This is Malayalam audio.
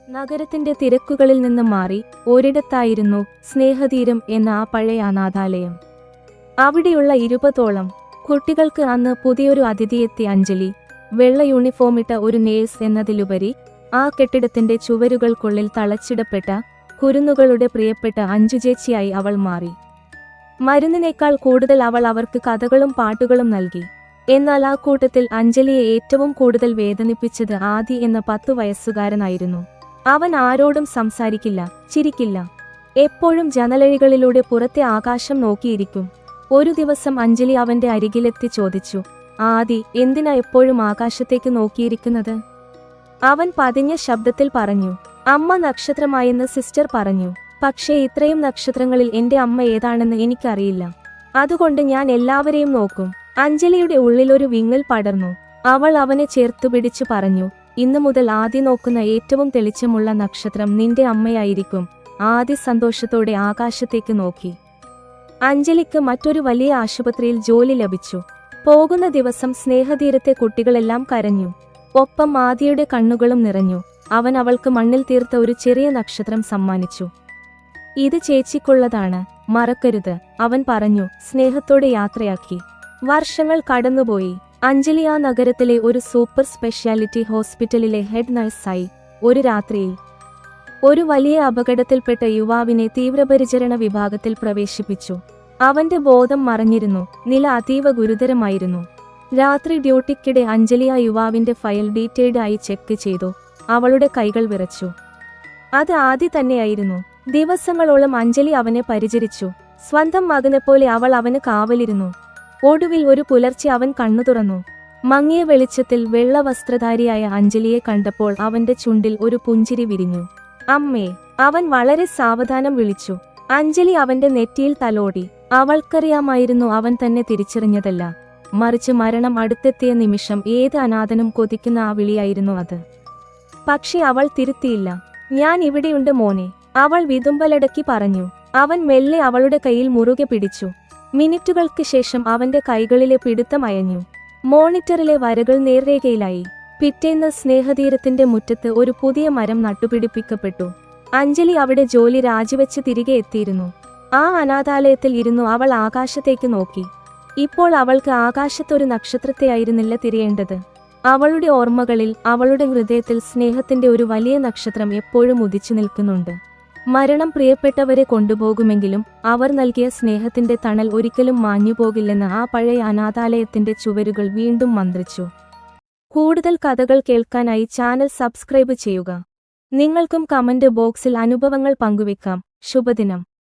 നഗരത്തിന്റെ തിരക്കുകളിൽ നിന്ന് മാറി ഒരിടത്തായിരുന്നു സ്നേഹതീരം എന്ന ആ പഴയ അനാഥാലയം. അവിടെയുള്ള 20ഓളം കുട്ടികൾക്ക് അന്ന് പുതിയൊരു അതിഥിയെത്തി അഞ്ജലി. വെള്ള യൂണിഫോമിട്ട ഒരു നേഴ്സ് എന്നതിലുപരി ആ കെട്ടിടത്തിന്റെ ചുവരുകൾക്കുള്ളിൽ തളച്ചിടപ്പെട്ട കുരുന്നുകളുടെ പ്രിയപ്പെട്ട അഞ്ജുചേച്ചിയായി അവൾ മാറി. മരുന്നിനേക്കാൾ കൂടുതൽ അവൾ അവർക്ക് കഥകളും പാട്ടുകളും നൽകി. എന്നാൽ ആ കൂട്ടത്തിൽ അഞ്ജലിയെ ഏറ്റവും കൂടുതൽ വേദനിപ്പിച്ചത് ആദി എന്ന 10 വയസ്സുകാരനായിരുന്നു. അവൻ ആരോടും സംസാരിക്കില്ല, ചിരിക്കില്ല. എപ്പോഴും ജനലഴികളിലൂടെ പുറത്തെ ആകാശം നോക്കിയിരിക്കും. ഒരു ദിവസം അഞ്ജലി അവന്റെ അരികിലെത്തി ചോദിച്ചു, ആദി, എന്തിനാ എപ്പോഴും ആകാശത്തേക്ക് നോക്കിയിരിക്കുന്നത്? അവൻ പതിഞ്ഞ ശബ്ദത്തിൽ പറഞ്ഞു, അമ്മ നക്ഷത്രമായെന്ന് സിസ്റ്റർ പറഞ്ഞു. പക്ഷേ ഇത്രയും നക്ഷത്രങ്ങളിൽ എന്റെ അമ്മ ഏതാണെന്ന് എനിക്കറിയില്ല. അതുകൊണ്ട് ഞാൻ എല്ലാവരെയും നോക്കും. അഞ്ജലിയുടെ ഉള്ളിലൊരു വിങ്ങൽ പടർന്നു. അവൾ അവനെ ചേർത്തുപിടിച്ചു പറഞ്ഞു, ഇന്നു മുതൽ ആദി നോക്കുന്ന ഏറ്റവും തെളിച്ചമുള്ള നക്ഷത്രം നിന്റെ അമ്മയായിരിക്കും. ആദി സന്തോഷത്തോടെ ആകാശത്തേക്ക് നോക്കി. അഞ്ജലിക്ക് മറ്റൊരു വലിയ ആശുപത്രിയിൽ ജോലി ലഭിച്ചു. പോകുന്ന ദിവസം സ്നേഹതീരത്തെ കുട്ടികളെല്ലാം കരഞ്ഞു. ഒപ്പം ആദിയുടെ കണ്ണുകളും നിറഞ്ഞു. അവൻ അവൾക്ക് മണ്ണിൽ തീർത്ത ഒരു ചെറിയ നക്ഷത്രം സമ്മാനിച്ചു. ഇത് ചേച്ചിക്കുള്ളതാണ്, മറക്കരുത്, അവൻ പറഞ്ഞു. സ്നേഹത്തോടെ യാത്രയാക്കി. വർഷങ്ങൾ കടന്നുപോയി. അഞ്ജലി ആ നഗരത്തിലെ ഒരു സൂപ്പർ സ്പെഷ്യാലിറ്റി ഹോസ്പിറ്റലിലെ ഹെഡ് നഴ്സായി. ഒരു രാത്രിയിൽ ഒരു വലിയ അപകടത്തിൽപ്പെട്ട യുവാവിനെ തീവ്രപരിചരണ വിഭാഗത്തിൽ പ്രവേശിപ്പിച്ചു. അവന്റെ ബോധം മറഞ്ഞിരുന്നു. നില അതീവ ഗുരുതരമായിരുന്നു. രാത്രി ഡ്യൂട്ടിക്കിടെ അഞ്ജലി ആ യുവാവിന്റെ ഫയൽ ഡീറ്റെയിൽഡ് ആയി ചെക്ക് ചെയ്തു. അവളുടെ കൈകൾ വിറച്ചു. അത് ആദി തന്നെയായിരുന്നു. ദിവസങ്ങളോളം അഞ്ജലി അവനെ പരിചരിച്ചു. സ്വന്തം മകനെപ്പോലെ അവൾ അവന് കാവലിരുന്നു. ഒടുവിൽ ഒരു പുലർച്ചെ അവൻ കണ്ണു തുറന്നു. മങ്ങിയ വെളിച്ചത്തിൽ വെള്ള വസ്ത്രധാരിയായ അഞ്ജലിയെ കണ്ടപ്പോൾ അവന്റെ ചുണ്ടിൽ ഒരു പുഞ്ചിരി വിരിഞ്ഞു. അമ്മേ, അവൻ വളരെ സാവധാനം വിളിച്ചു. അഞ്ജലി അവന്റെ നെറ്റിയിൽ തലോടി. അവൾക്കറിയാമായിരുന്നു അവൻ തന്നെ തിരിച്ചറിഞ്ഞതല്ല, മറിച്ച് മരണം അടുത്തെത്തിയ നിമിഷം ഏത് അനാഥനും കൊതിക്കുന്ന ആ വിളിയായിരുന്നു അത്. പക്ഷെ അവൾ തിരുത്തിയില്ല. ഞാൻ ഇവിടെയുണ്ട് മോനെ, അവൾ വിതുമ്പലടക്കി പറഞ്ഞു. അവൻ മെല്ലെ അവളുടെ കയ്യിൽ മുറുകെ പിടിച്ചു. മിനിറ്റുകൾക്ക് ശേഷം അവന്റെ കൈകളിലെ പിടുത്തം അയഞ്ഞു. മോണിറ്ററിലെ വരകൾ നേർരേഖയിലായി. പിറ്റേന്ന് സ്നേഹതീരത്തിന്റെ മുറ്റത്ത് ഒരു പുതിയ മരം നട്ടുപിടിപ്പിക്കപ്പെട്ടു. അഞ്ജലി അവിടെ ജോലി രാജിവെച്ച് തിരികെ എത്തിയിരുന്നു. ആ അനാഥാലയത്തിൽ ഇരുന്നു അവൾ ആകാശത്തേക്ക് നോക്കി. ഇപ്പോൾ അവൾക്ക് ആകാശത്തൊരു നക്ഷത്രത്തെയായിരുന്നില്ല തിരയേണ്ടത്. അവളുടെ ഓർമ്മകളിൽ, അവളുടെ ഹൃദയത്തിൽ സ്നേഹത്തിന്റെ ഒരു വലിയ നക്ഷത്രം എപ്പോഴും ഉദിച്ചു നിൽക്കുന്നുണ്ട്. മരണം പ്രിയപ്പെട്ടവരെ കൊണ്ടുപോകുമെങ്കിലും അവർ നൽകിയ സ്നേഹത്തിന്റെ തണൽ ഒരിക്കലും മാഞ്ഞുപോകില്ലെന്ന് ആ പഴയ അനാഥാലയത്തിന്റെ ചുവരുകൾ വീണ്ടും മന്ത്രിച്ചു. കൂടുതൽ കഥകൾ കേൾക്കാനായി ചാനൽ സബ്സ്ക്രൈബ് ചെയ്യുക. നിങ്ങൾക്കും കമന്റ് ബോക്സിൽ അനുഭവങ്ങൾ പങ്കുവെക്കാം. ശുഭദിനം.